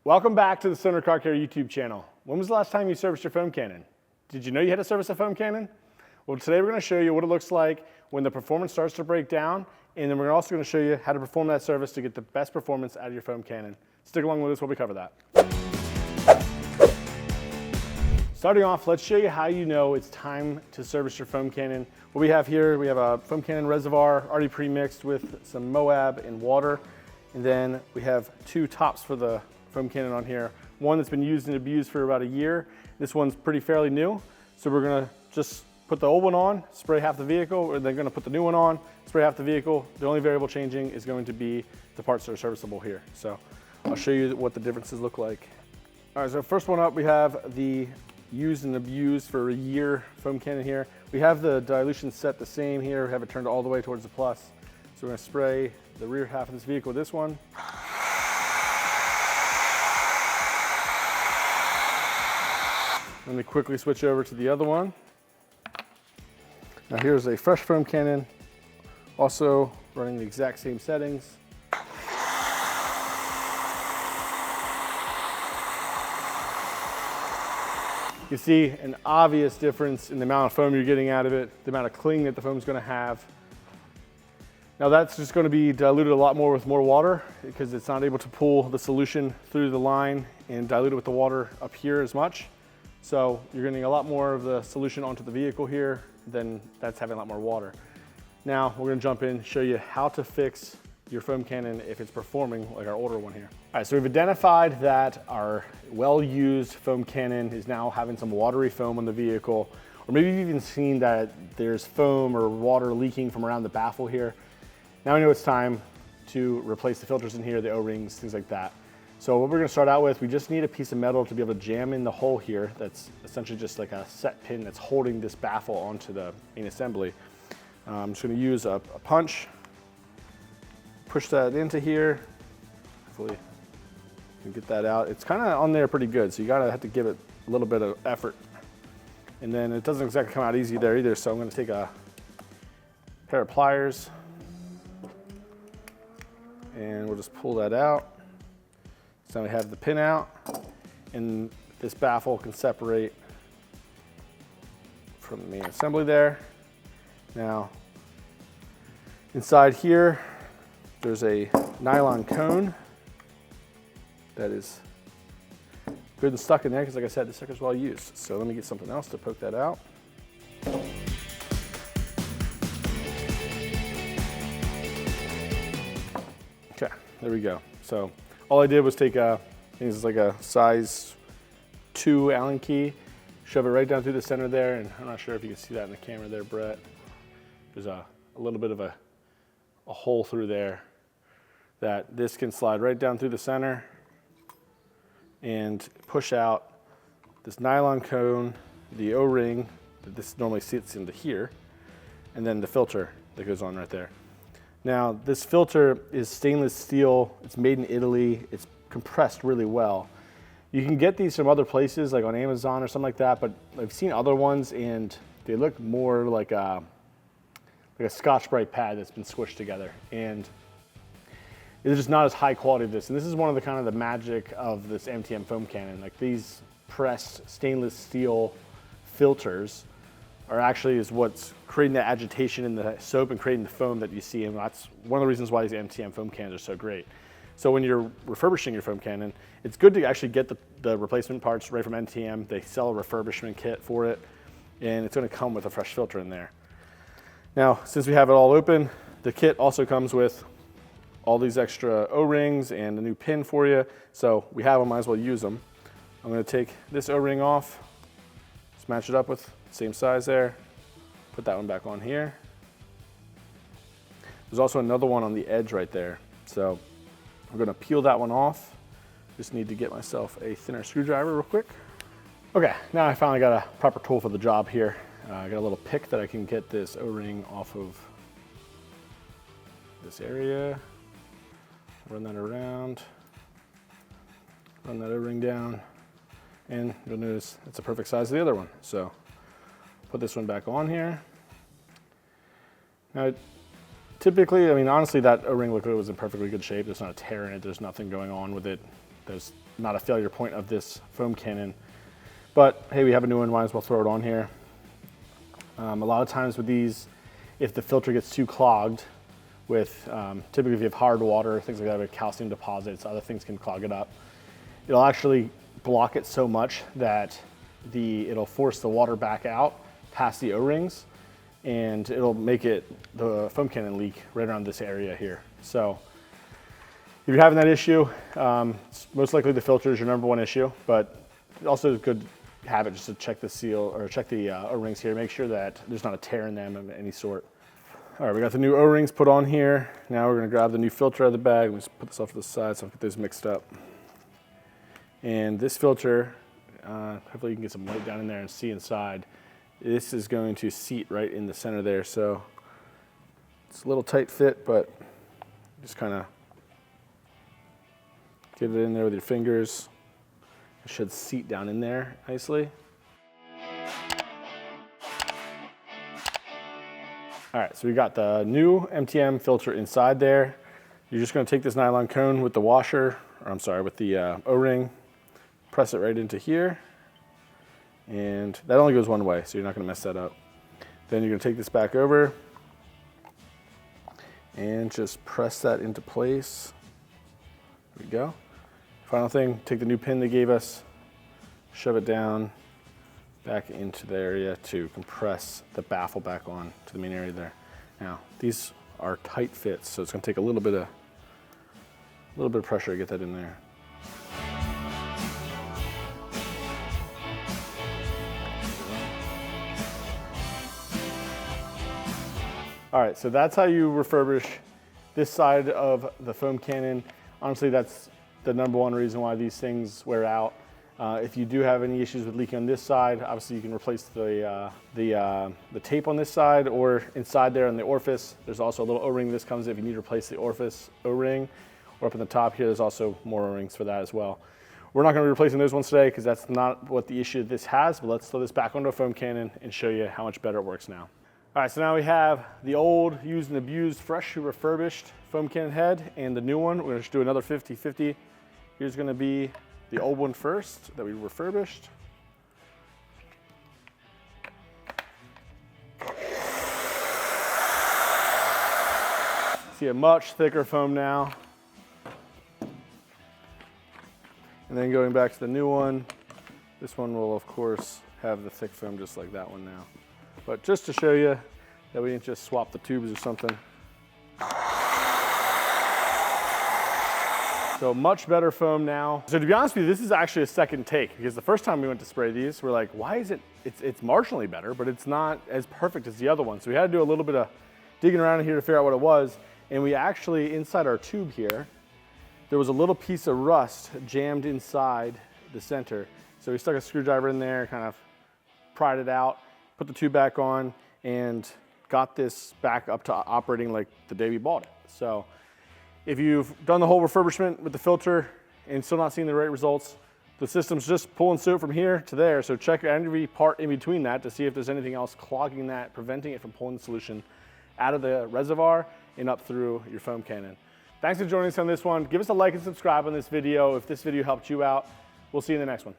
Welcome back to the Stoner Car Care YouTube channel. When was the last time you serviced your foam cannon? Did you know you had to service a foam cannon? Well, today we're going to show you what it looks like when the performance starts to break down, and then we're also going to show you how to perform that service to get the best performance out of your foam cannon. Stick along with us while we cover that. Starting off, let's show you how you know it's time to service your foam cannon. What we have here, we have a foam cannon reservoir already pre-mixed with some Moab and water, and then we have two tops for the foam cannon on here. One that's been used and abused for about a year. This one's pretty fairly new. So we're gonna just put the old one on, spray half the vehicle, or they're gonna put the new one on, spray half the vehicle. The only variable changing is going to be the parts that are serviceable here. So I'll show you what the differences look like. All right, so first one up, we have the used and abused for a year foam cannon here. We have the dilution set the same here. We have it turned all the way towards the plus. So we're gonna spray the rear half of this vehicle with this one. Let me quickly switch over to the other one. Now here's a fresh foam cannon, also running the exact same settings. You see an obvious difference in the amount of foam you're getting out of it, the amount of cling that the foam is going to have. Now that's just going to be diluted a lot more with more water because it's not able to pull the solution through the line and dilute it with the water up here as much. So you're getting a lot more of the solution onto the vehicle here than that's having a lot more water. Now we're gonna jump in, show you how to fix your foam cannon if it's performing like our older one here. All right, so we've identified that our well-used foam cannon is now having some watery foam on the vehicle, or maybe you've even seen that there's foam or water leaking from around the baffle here. Now we know it's time to replace the filters in here, the O-rings, things like that. So what we're gonna start out with, we just need a piece of metal to be able to jam in the hole here. That's essentially just like a set pin that's holding this baffle onto the main assembly. I'm just gonna use a punch, push that into here. Hopefully you can get that out. It's kind of on there pretty good, so you gotta have to give it a little bit of effort. And then it doesn't exactly come out easy there either, so I'm gonna take a pair of pliers and we'll just pull that out. So now we have the pin out, and this baffle can separate from the main assembly there. Now, inside here, there's a nylon cone that is good and stuck in there because, like I said, this sucker's well used. So let me get something else to poke that out. Okay, there we go. So all I did was take I think this is like a size 2 Allen key, shove it right down through the center there, and I'm not sure if you can see that in the camera there, Brett. There's a little bit of a hole through there that this can slide right down through the center and push out this nylon cone, the O-ring that this normally sits into here, and then the filter that goes on right there. Now, this filter is stainless steel. It's made in Italy. It's compressed really well. You can get these from other places, like on Amazon or something like that, but I've seen other ones and they look more like a Scotch-Brite pad that's been squished together. And it's just not as high quality as this. And this is one of the kind of the magic of this MTM foam cannon. Like these pressed stainless steel filters are actually is what's creating that agitation in the soap and creating the foam that you see, and that's one of the reasons why these MTM foam cannons are so great. So when you're refurbishing your foam cannon, it's good to actually get the replacement parts right from MTM. They sell a refurbishment kit for it, and it's gonna come with a fresh filter in there. Now, since we have it all open, the kit also comes with all these extra O-rings and a new pin for you. So we have them, might as well use them. I'm gonna take this O-ring off, just match it up with same size there, put that one back on here. There's also another one on the edge right there. So I'm gonna peel that one off. Just need to get myself a thinner screwdriver real quick. Okay, now I finally got a proper tool for the job here. I got a little pick that I can get this O-ring off of this area. Run that around, run that O-ring down, and you'll notice it's a perfect size of the other one. So put this one back on here. Now, typically, I mean, honestly, that O-ring looked like it was in perfectly good shape. There's not a tear in it. There's nothing going on with it. There's not a failure point of this foam cannon. But hey, we have a new one, might as well throw it on here. A lot of times with these, if the filter gets too clogged with, typically if you have hard water, things like that, with calcium deposits, other things can clog it up. It'll actually block it so much that it'll force the water back out past the O-rings, and it'll make the foam cannon leak right around this area here. So if you're having that issue, most likely the filter is your #1 issue, but also good habit just to check the seal or check the O-rings here, make sure that there's not a tear in them of any sort. All right, we got the new O-rings put on here. Now we're gonna grab the new filter out of the bag. Let's put this off to the side so I don't get those mixed up. And this filter, hopefully you can get some light down in there and see inside. This is going to seat right in the center there. So it's a little tight fit, but just kind of get it in there with your fingers. It should seat down in there nicely. All right, so we got the new MTM filter inside there. You're just gonna take this nylon cone with the washer, or I'm sorry, with the O-ring, press it right into here. And that only goes one way, so you're not gonna mess that up. Then you're gonna take this back over and just press that into place. There we go. Final thing, take the new pin they gave us, shove it down back into the area to compress the baffle back on to the main area there. Now, these are tight fits, so it's gonna take a little bit of pressure to get that in there. All right, so that's how you refurbish this side of the foam cannon. Honestly, that's the #1 reason why these things wear out. If you do have any issues with leaking on this side, obviously you can replace the tape on this side, or inside there in the orifice. There's also a little O-ring this comes if you need to replace the orifice O-ring, or up in the top here, there's also more O-rings for that as well. We're not gonna be replacing those ones today because that's not what the issue this has, but let's throw this back onto a foam cannon and show you how much better it works now. All right, so now we have the old, used and abused, fresh refurbished foam cannon head and the new one. We're gonna just do another 50-50. Here's gonna be the old one first that we refurbished. See a much thicker foam now. And then going back to the new one, this one will of course have the thick foam just like that one now. But just to show you that we didn't just swap the tubes or something. So much better foam now. So to be honest with you, this is actually a second take, because the first time we went to spray these, we're like, why is it's marginally better, but it's not as perfect as the other one. So we had to do a little bit of digging around in here to figure out what it was. And we actually, inside our tube here, there was a little piece of rust jammed inside the center. So we stuck a screwdriver in there, kind of pried it out, put the tube back on, and got this back up to operating like the day we bought it. So if you've done the whole refurbishment with the filter and still not seeing the right results, the system's just pulling soap from here to there. So check every part in between that to see if there's anything else clogging that, preventing it from pulling the solution out of the reservoir and up through your foam cannon. Thanks for joining us on this one. Give us a like and subscribe on this video if this video helped you out. We'll see you in the next one.